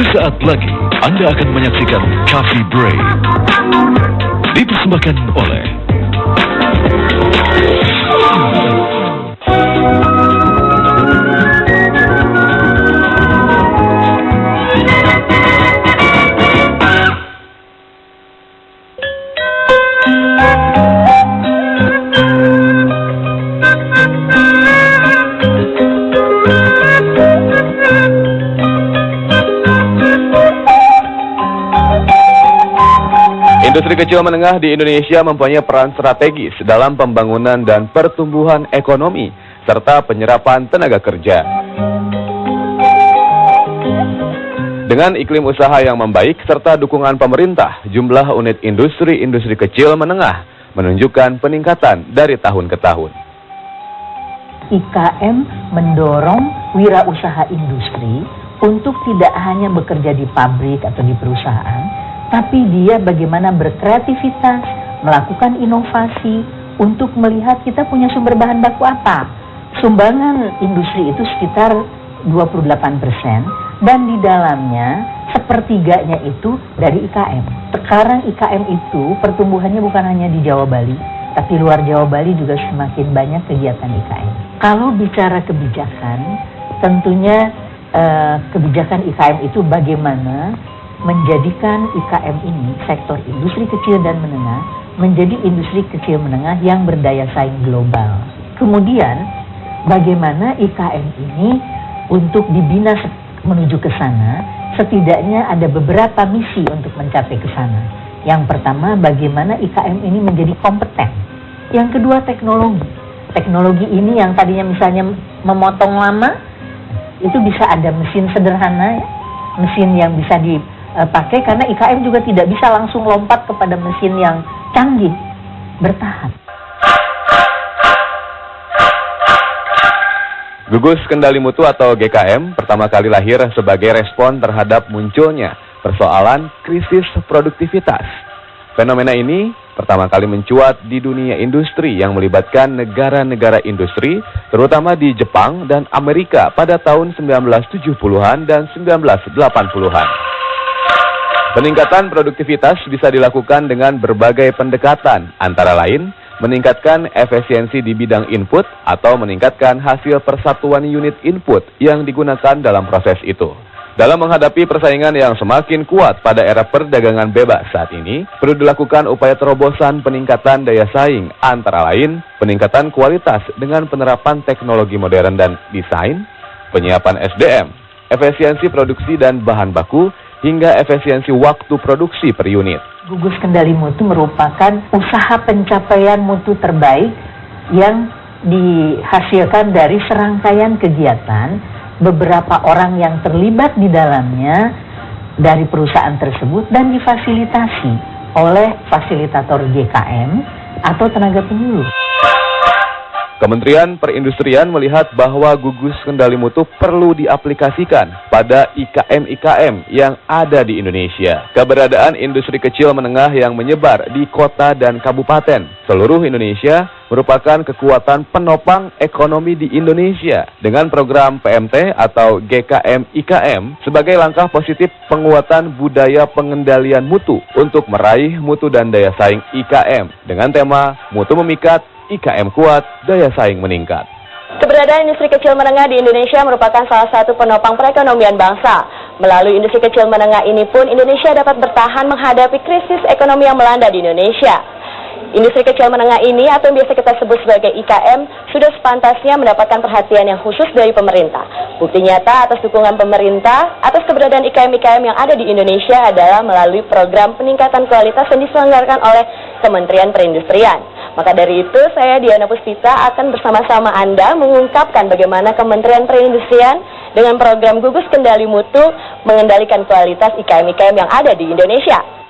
Sesaat lagi Anda akan menyaksikan Coffee Break, dipersembahkan oleh Industri kecil menengah di Indonesia mempunyai peran strategis dalam pembangunan dan pertumbuhan ekonomi, serta penyerapan tenaga kerja. Dengan iklim usaha yang membaik, serta dukungan pemerintah, jumlah unit industri kecil menengah menunjukkan peningkatan dari tahun ke tahun. IKM mendorong wirausaha industri untuk tidak hanya bekerja di pabrik atau di perusahaan, tapi dia bagaimana berkreativitas, melakukan inovasi untuk melihat kita punya sumber bahan baku apa. Sumbangan industri itu sekitar 28%, dan di dalamnya sepertiganya itu dari IKM. Sekarang IKM itu pertumbuhannya bukan hanya di Jawa Bali, tapi luar Jawa Bali juga semakin banyak kegiatan IKM. Kalau bicara kebijakan, tentunya kebijakan IKM itu bagaimana menjadikan IKM ini, sektor industri kecil dan menengah, menjadi industri kecil menengah yang berdaya saing global. Kemudian, bagaimana IKM ini untuk dibina menuju ke sana, setidaknya ada beberapa misi untuk mencapai ke sana. Yang pertama, bagaimana IKM ini menjadi kompeten. Yang kedua, teknologi. Teknologi ini yang tadinya misalnya memotong lama, itu bisa ada mesin sederhana, mesin yang bisa dipakai, karena IKM juga tidak bisa langsung lompat kepada mesin yang canggih, bertahap. Gugus Kendali Mutu atau GKM pertama kali lahir sebagai respon terhadap munculnya persoalan krisis produktivitas. Fenomena ini pertama kali mencuat di dunia industri yang melibatkan negara-negara industri, terutama di Jepang dan Amerika pada tahun 1970-an dan 1980-an. Peningkatan produktivitas bisa dilakukan dengan berbagai pendekatan, antara lain meningkatkan efisiensi di bidang input atau meningkatkan hasil persatuan unit input yang digunakan dalam proses itu. Dalam menghadapi persaingan yang semakin kuat pada era perdagangan bebas saat ini, perlu dilakukan upaya terobosan peningkatan daya saing, antara lain peningkatan kualitas dengan penerapan teknologi modern dan desain, penyiapan SDM, efisiensi produksi dan bahan baku, hingga efisiensi waktu produksi per unit. Gugus Kendali Mutu merupakan usaha pencapaian mutu terbaik yang dihasilkan dari serangkaian kegiatan beberapa orang yang terlibat di dalamnya dari perusahaan tersebut dan difasilitasi oleh fasilitator GKM atau tenaga penyuluh. Kementerian Perindustrian melihat bahwa gugus kendali mutu perlu diaplikasikan pada IKM-IKM yang ada di Indonesia. Keberadaan industri kecil menengah yang menyebar di kota dan kabupaten seluruh Indonesia merupakan kekuatan penopang ekonomi di Indonesia. Dengan program PMT atau GKM-IKM sebagai langkah positif penguatan budaya pengendalian mutu untuk meraih mutu dan daya saing IKM dengan tema Mutu Memikat, IKM kuat, daya saing meningkat. Keberadaan industri kecil menengah di Indonesia merupakan salah satu penopang perekonomian bangsa. Melalui industri kecil menengah ini pun Indonesia dapat bertahan menghadapi krisis ekonomi yang melanda di Indonesia. Industri kecil menengah ini atau yang biasa kita sebut sebagai IKM sudah sepantasnya mendapatkan perhatian yang khusus dari pemerintah. Bukti nyata atas dukungan pemerintah atas keberadaan IKM-IKM yang ada di Indonesia adalah melalui program peningkatan kualitas yang diselenggarakan oleh Kementerian Perindustrian. Maka dari itu saya Diana Puspita akan bersama-sama Anda mengungkapkan bagaimana Kementerian Perindustrian dengan program Gugus Kendali Mutu mengendalikan kualitas IKM-IKM yang ada di Indonesia.